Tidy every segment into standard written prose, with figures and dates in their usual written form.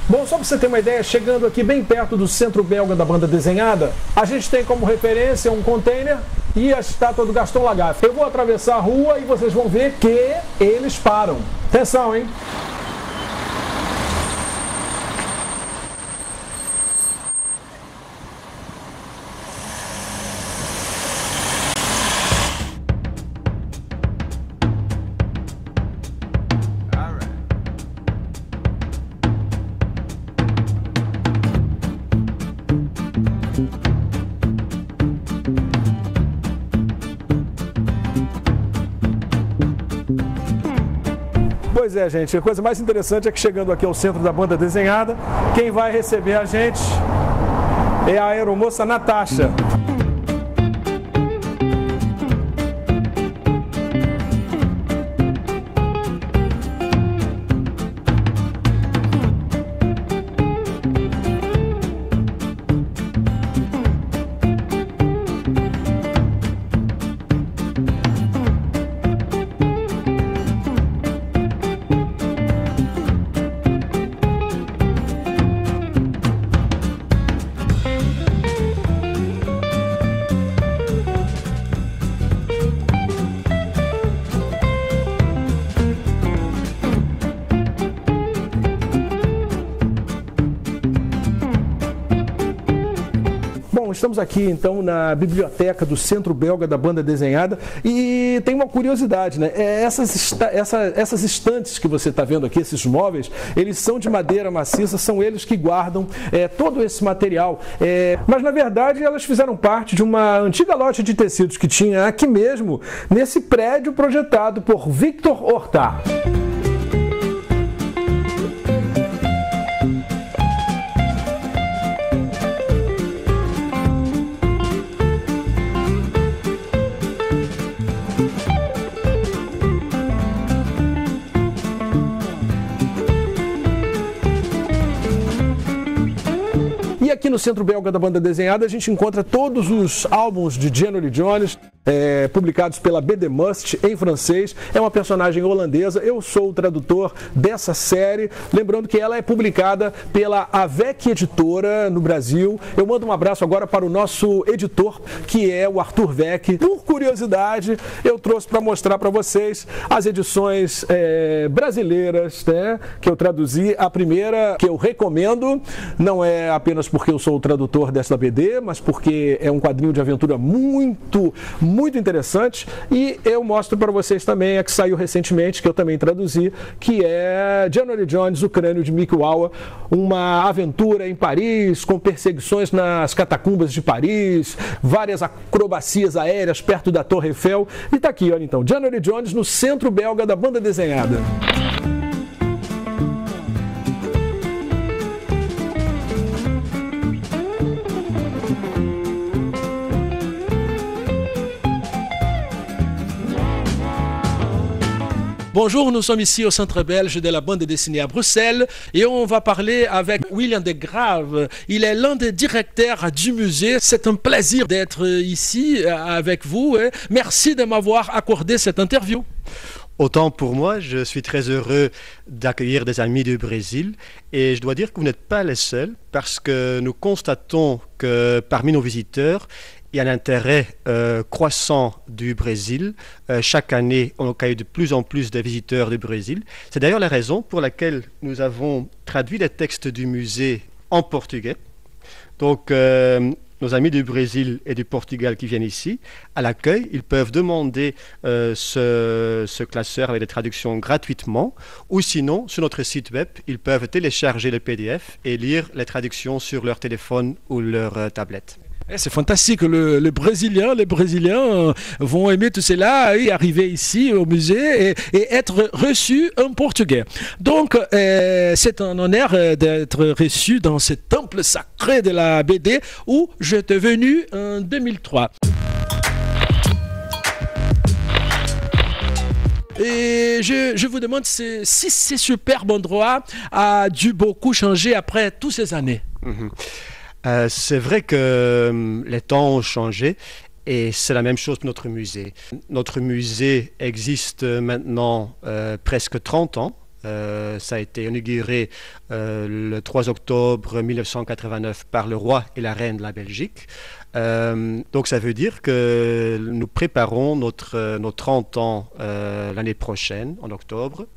Bom, só para você ter uma ideia, chegando aqui bem perto do centro belga da banda desenhada, a gente tem como referência um container e a estátua do Gaston Lagaffe. Eu vou atravessar a rua e vocês vão ver que eles param. Atenção, hein? Pois é, gente, a coisa mais interessante é que chegando aqui ao centro da banda desenhada, quem vai receber a gente é a aeromoça Natasha. Estamos aqui então na biblioteca do Centro Belga da Banda Desenhada e tem uma curiosidade, né? Essas estantes que você está vendo aqui, esses móveis, eles são de madeira maciça, são eles que guardam todo esse material. Mas na verdade elas fizeram parte de uma antiga loja de tecidos que tinha aqui mesmo, nesse prédio projetado por Victor Horta. E aqui no Centro Belga da Banda Desenhada a gente encontra todos os álbuns de Jenny Jones, publicados pela BD Must em francês. É uma personagem holandesa. Eu sou o tradutor dessa série. Lembrando que ela é publicada pela Avec Editora no Brasil. Eu mando um abraço agora para o nosso editor, que é o Arthur Vec. Por curiosidade, eu trouxe para mostrar para vocês as edições brasileiras, né, que eu traduzi. A primeira que eu recomendo, não é apenas porque eu sou o tradutor dessa BD, mas porque é um quadrinho de aventura muito interessante, e eu mostro para vocês também a que saiu recentemente, que eu também traduzi, que é Jenny Jones, o crânio de Mickey Wawa, uma aventura em Paris, com perseguições nas catacumbas de Paris, várias acrobacias aéreas perto da Torre Eiffel, e tá aqui, olha então, Jenny Jones no Centro Belga da Banda Desenhada. Bonjour, nous sommes ici au Centre belge de la bande dessinée à Bruxelles et on va parler avec William de Grave. Il est l'un des directeurs du musée. C'est un plaisir d'être ici avec vous. Merci de m'avoir accordé cette interview. Autant pour moi, je suis très heureux d'accueillir des amis du Brésil et je dois dire que vous n'êtes pas les seuls parce que nous constatons que parmi nos visiteurs, il y a un intérêt croissant du Brésil. Chaque année, on accueille de plus en plus de visiteurs du Brésil. C'est d'ailleurs la raison pour laquelle nous avons traduit les textes du musée en portugais. Donc, nos amis du Brésil et du Portugal qui viennent ici, à l'accueil, ils peuvent demander ce classeur avec des traductions gratuitement, ou sinon, sur notre site web, ils peuvent télécharger le PDF et lire les traductions sur leur téléphone ou leur tablette. C'est fantastique. Les Brésiliens vont aimer tout cela et arriver ici au musée et être reçus en portugais. Donc, c'est un honneur d'être reçu dans ce temple sacré de la BD où j'étais venu en 2003. Et je vous demande si ce superbe endroit a dû beaucoup changer après toutes ces années. C'est vrai que les temps ont changé et c'est la même chose pour notre musée. Notre musée existe maintenant presque 30 ans. Ça a été inauguré le 3 octobre 1989 par le roi et la reine de la Belgique. Donc ça veut dire que nous préparons nos 30 ans l'année prochaine, en octobre.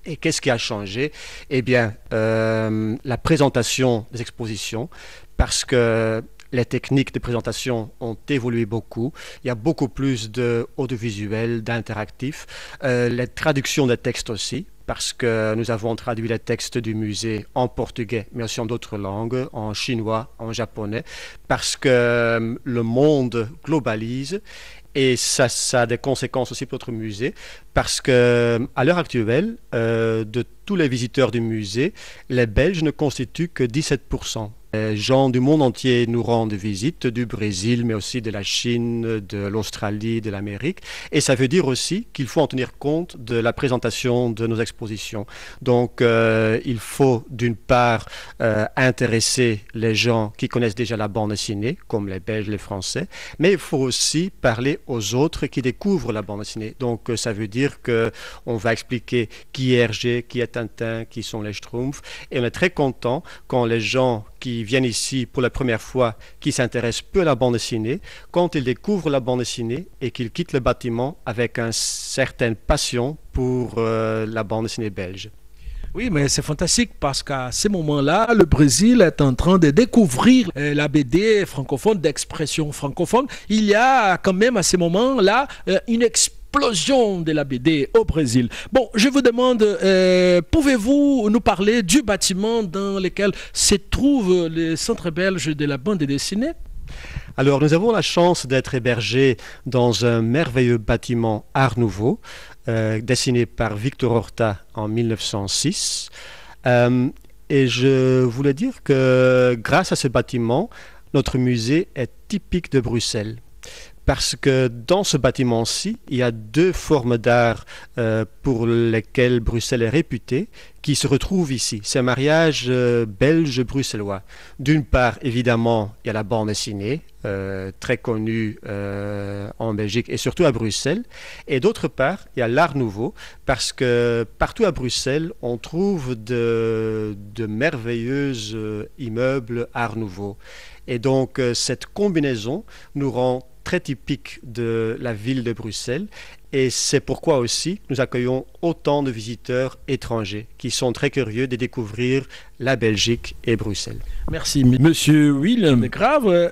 Et qu'est-ce qui a changé? Eh bien, la présentation des expositions, parce que les techniques de présentation ont évolué beaucoup. Il y a beaucoup plus d'audiovisuel, d'interactif. Les traductions des textes aussi, parce que nous avons traduit les textes du musée en portugais, mais aussi en d'autres langues, en chinois, en japonais, parce que le monde globalise. Et ça a des conséquences aussi pour notre musée, parce qu'à l'heure actuelle, de tous les visiteurs du musée, les Belges ne constituent que 17%. Les gens du monde entier nous rendent visite, du Brésil, mais aussi de la Chine, de l'Australie, de l'Amérique. Et ça veut dire aussi qu'il faut en tenir compte de la présentation de nos expositions. Donc, il faut d'une part intéresser les gens qui connaissent déjà la bande dessinée, comme les Belges, les Français, mais il faut aussi parler aux autres qui découvrent la bande dessinée. Donc, ça veut dire qu'on va expliquer qui est Hergé, qui est Tintin, qui sont les Schtroumpfs. Et on est très content quand les gens qui viennent ici pour la première fois, qui s'intéressent peu à la bande dessinée, quand ils découvrent la bande dessinée et qu'ils quittent le bâtiment avec une certaine passion pour la bande dessinée belge. Oui, mais c'est fantastique parce qu'à ce moment-là, le Brésil est en train de découvrir la BD francophone, d'expression francophone. Il y a quand même à ce moment-là une explosion de la BD au Brésil. Bon, je vous demande, pouvez-vous nous parler du bâtiment dans lequel se trouve le Centre belge de la bande dessinée? Alors, nous avons la chance d'être hébergés dans un merveilleux bâtiment Art Nouveau, dessiné par Victor Horta en 1906. Et je voulais dire que grâce à ce bâtiment, notre musée est typique de Bruxelles. Parce que dans ce bâtiment-ci, il y a deux formes d'art pour lesquelles Bruxelles est réputée, qui se retrouvent ici. C'est un mariage belge-bruxellois. D'une part, évidemment, il y a la bande dessinée, très connue en Belgique et surtout à Bruxelles. Et d'autre part, il y a l'art nouveau, parce que partout à Bruxelles, on trouve de merveilleux immeubles art nouveau. Et donc, cette combinaison nous rend très typique de la ville de Bruxelles et c'est pourquoi aussi nous accueillons autant de visiteurs étrangers qui sont très curieux de découvrir la Belgique et Bruxelles. Merci, Monsieur Willem Grave.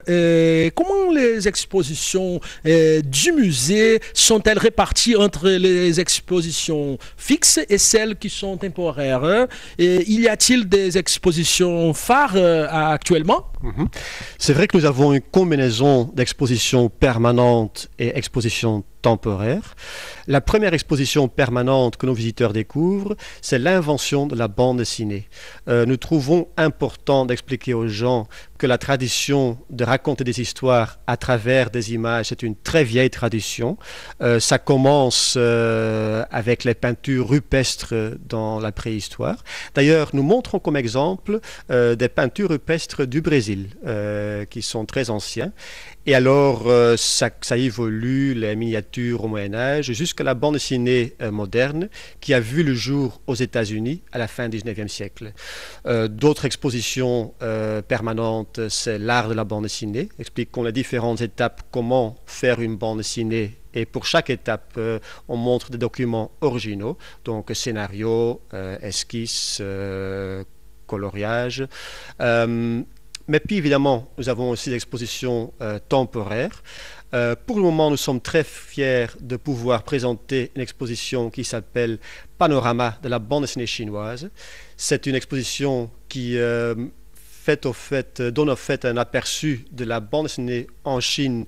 Comment les expositions du musée sont-elles réparties entre les expositions fixes et celles qui sont temporaires? Y a-t-il des expositions phares actuellement? C'est vrai que nous avons une combinaison d'expositions permanentes et expositions temporaires. La première exposition permanente que nos visiteurs découvrent, c'est l'invention de la bande dessinée. Nous trouvons important d'expliquer aux gens que la tradition de raconter des histoires à travers des images, c'est une très vieille tradition. Ça commence avec les peintures rupestres dans la préhistoire. D'ailleurs, nous montrons comme exemple des peintures rupestres du Brésil, qui sont très anciens. Et alors, ça évolue, les miniatures au Moyen-Âge, jusqu'à la bande dessinée moderne, qui a vu le jour aux États-Unis à la fin du 19e siècle. D'autres expositions permanentes, c'est l'art de la bande dessinée, expliquons les différentes étapes, comment faire une bande dessinée. Et pour chaque étape, on montre des documents originaux, donc scénario, esquisse, coloriage. Mais puis évidemment, nous avons aussi des expositions temporaires. Pour le moment, nous sommes très fiers de pouvoir présenter une exposition qui s'appelle Panorama de la bande dessinée chinoise. C'est une exposition qui donne au fait un aperçu de la bande dessinée en Chine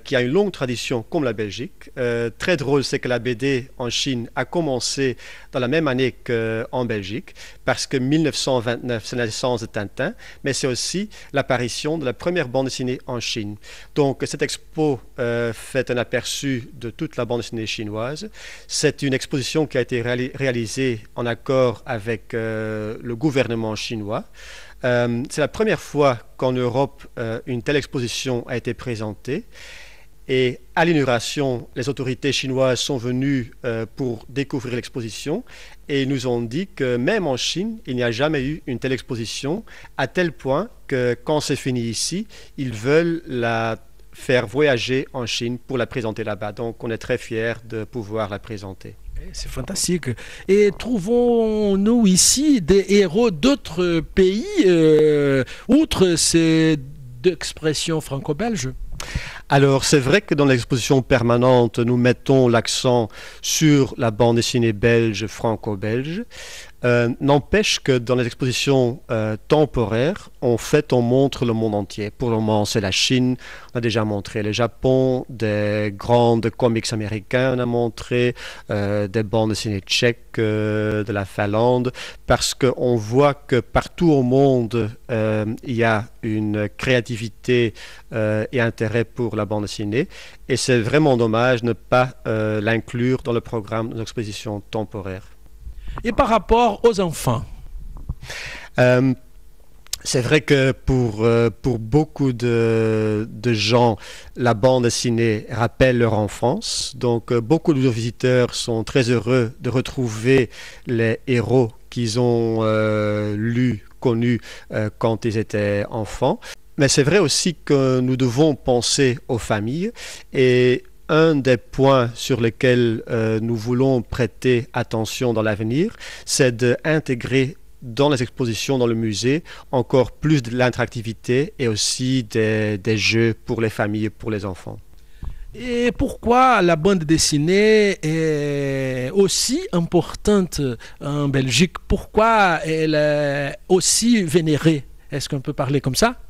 qui a une longue tradition comme la Belgique. Très drôle, c'est que la BD en Chine a commencé dans la même année qu'en Belgique, parce que 1929, c'est la naissance de Tintin, mais c'est aussi l'apparition de la première bande dessinée en Chine. Donc cette expo fait un aperçu de toute la bande dessinée chinoise. C'est une exposition qui a été réalisée en accord avec le gouvernement chinois. C'est la première fois qu'en Europe, une telle exposition a été présentée. Et à l'inauguration, les autorités chinoises sont venues pour découvrir l'exposition et nous ont dit que même en Chine, il n'y a jamais eu une telle exposition, à tel point que quand c'est fini ici, ils veulent la faire voyager en Chine pour la présenter là-bas. Donc on est très fiers de pouvoir la présenter. C'est fantastique. Et trouvons-nous ici des héros d'autres pays, outre ces deux expressions franco-belges? Alors, c'est vrai que dans l'exposition permanente, nous mettons l'accent sur la bande dessinée belge, franco-belge. N'empêche que dans les expositions temporaires, on montre le monde entier. Pour le moment, c'est la Chine, on a déjà montré le Japon, des grandes comics américains, on a montré des bandes dessinées tchèques, de la Finlande, parce qu'on voit que partout au monde, il y a une créativité et intérêt pour la bande dessinée, et c'est vraiment dommage de ne pas l'inclure dans le programme de nos expositions temporaires. Et par rapport aux enfants? C'est vrai que pour beaucoup de gens, la bande dessinée rappelle leur enfance. Donc beaucoup de nos visiteurs sont très heureux de retrouver les héros qu'ils ont connus quand ils étaient enfants. Mais c'est vrai aussi que nous devons penser aux familles, et un des points sur lesquels nous voulons prêter attention dans l'avenir, c'est d'intégrer dans les expositions, dans le musée, encore plus de l'interactivité et aussi des jeux pour les familles et pour les enfants. Et pourquoi la bande dessinée est aussi importante en Belgique? Pourquoi elle est aussi vénérée? Est-ce qu'on peut parler comme ça?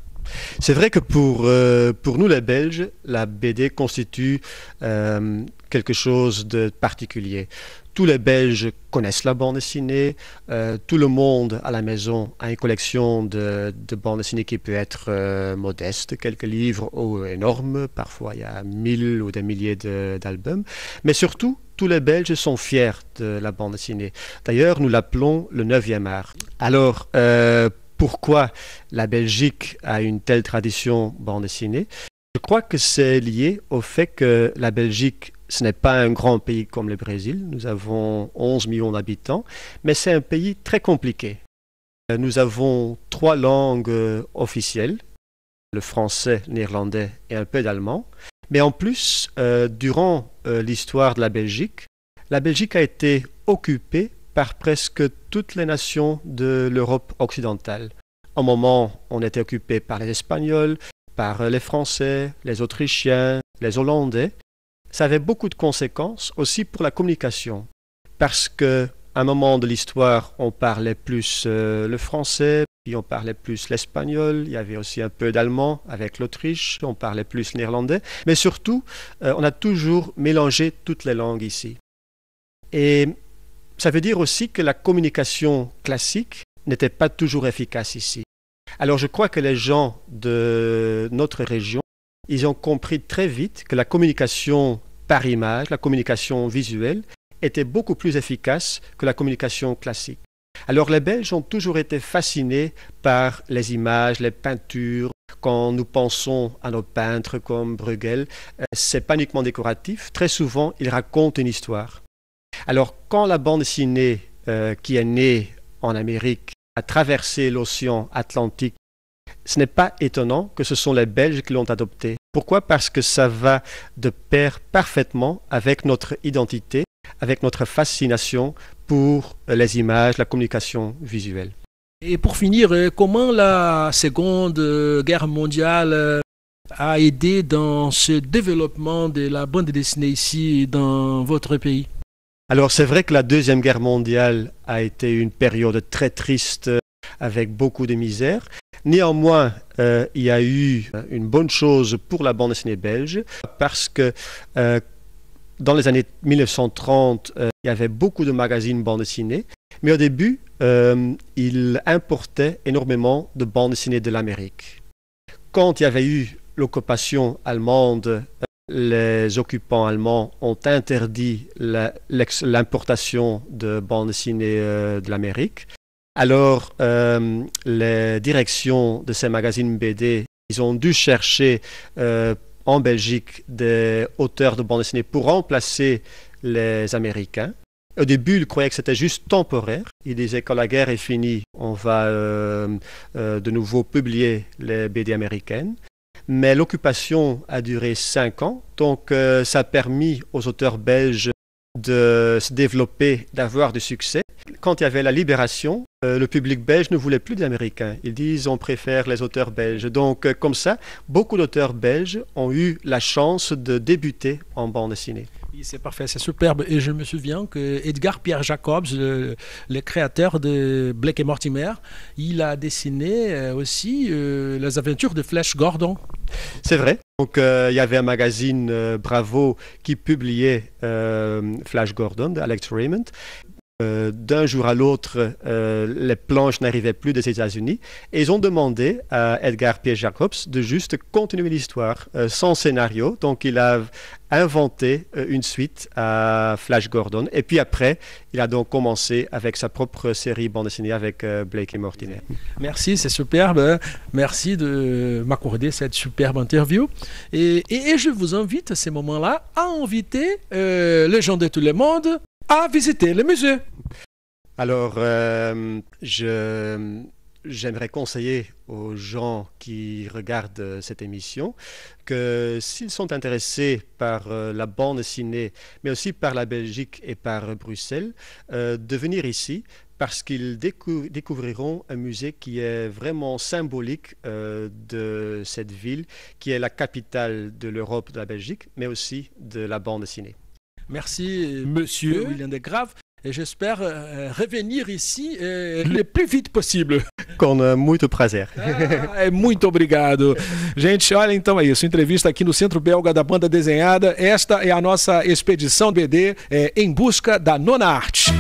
C'est vrai que pour nous les Belges, la BD constitue quelque chose de particulier. Tous les Belges connaissent la bande dessinée, tout le monde à la maison a une collection de bande dessinée qui peut être modeste, quelques livres ou énormes, parfois il y a 1000 ou des milliers d'albums, mais surtout tous les Belges sont fiers de la bande dessinée. D'ailleurs, nous l'appelons le 9e art. Alors, pourquoi la Belgique a une telle tradition bande dessinée? Je crois que c'est lié au fait que la Belgique, ce n'est pas un grand pays comme le Brésil. Nous avons 11 millions d'habitants, mais c'est un pays très compliqué. Nous avons 3 langues officielles, le français, le néerlandais et un peu d'allemand. Mais en plus, durant l'histoire de la Belgique a été occupée par presque toutes les nations de l'Europe occidentale. Au moment, on était occupé par les Espagnols, par les Français, les Autrichiens, les Hollandais. Ça avait beaucoup de conséquences aussi pour la communication, parce qu'à un moment de l'histoire, on parlait plus le français, puis on parlait plus l'espagnol, il y avait aussi un peu d'allemand avec l'Autriche, on parlait plus le néerlandais, mais surtout, on a toujours mélangé toutes les langues ici. Et ça veut dire aussi que la communication classique n'était pas toujours efficace ici. Alors je crois que les gens de notre région, ils ont compris très vite que la communication par image, la communication visuelle, était beaucoup plus efficace que la communication classique. Alors les Belges ont toujours été fascinés par les images, les peintures. Quand nous pensons à nos peintres comme Bruegel, c'est pas uniquement décoratif. Très souvent, ils racontent une histoire. Alors quand la bande dessinée qui est née en Amérique a traversé l'océan Atlantique, ce n'est pas étonnant que ce sont les Belges qui l'ont adoptée. Pourquoi? Parce que ça va de pair parfaitement avec notre identité, avec notre fascination pour les images, la communication visuelle. Et pour finir, comment la Seconde Guerre mondiale a aidé dans ce développement de la bande dessinée ici dans votre pays? Alors c'est vrai que la Deuxième Guerre mondiale a été une période très triste avec beaucoup de misère. Néanmoins, il y a eu une bonne chose pour la bande dessinée belge parce que dans les années 1930, il y avait beaucoup de magazines bande dessinée, mais au début, ils importaient énormément de bandes dessinées de l'Amérique. Quand il y avait eu l'occupation allemande, les occupants allemands ont interdit l'importation de bandes dessinées de l'Amérique. Alors, les directions de ces magazines BD, ils ont dû chercher en Belgique des auteurs de bandes dessinées pour remplacer les Américains. Au début, ils croyaient que c'était juste temporaire. Ils disaient quand la guerre est finie, on va de nouveau publier les BD américaines. Mais l'occupation a duré 5 ans, donc ça a permis aux auteurs belges de se développer, d'avoir du succès. Quand il y avait la libération, le public belge ne voulait plus des Américains. Ils disent on préfère les auteurs belges. Donc comme ça, beaucoup d'auteurs belges ont eu la chance de débuter en bande dessinée. Oui, c'est parfait, c'est superbe. Et je me souviens que Edgar Pierre Jacobs, le créateur de Blake et Mortimer, il a dessiné aussi les aventures de Flash Gordon. C'est vrai. Donc il y avait un magazine Bravo qui publiait Flash Gordon d'Alex Raymond. D'un jour à l'autre, les planches n'arrivaient plus des États-Unis et ils ont demandé à Edgar Pierre Jacobs de juste continuer l'histoire sans scénario. Donc il a inventé une suite à Flash Gordon et puis après, il a donc commencé avec sa propre série bande dessinée avec Blake et Mortimer. Merci, c'est superbe. Merci de m'accorder cette superbe interview. Et je vous invite à ces moments-là à inviter les gens de tout le monde à visiter le musée. Alors, j'aimerais conseiller aux gens qui regardent cette émission que s'ils sont intéressés par la bande dessinée, mais aussi par la Belgique et par Bruxelles, de venir ici parce qu'ils découvriront un musée qui est vraiment symbolique de cette ville, qui est la capitale de l'Europe, de la Belgique, mais aussi de la bande dessinée. Merci, monsieur William de Grave. E j'espère revenir ici le plus vite possível. Com muito prazer. Muito obrigado. Gente, olha, então é isso. Entrevista aqui no Centro Belga da Banda Desenhada. Esta é a nossa expedição BD em busca da nona arte.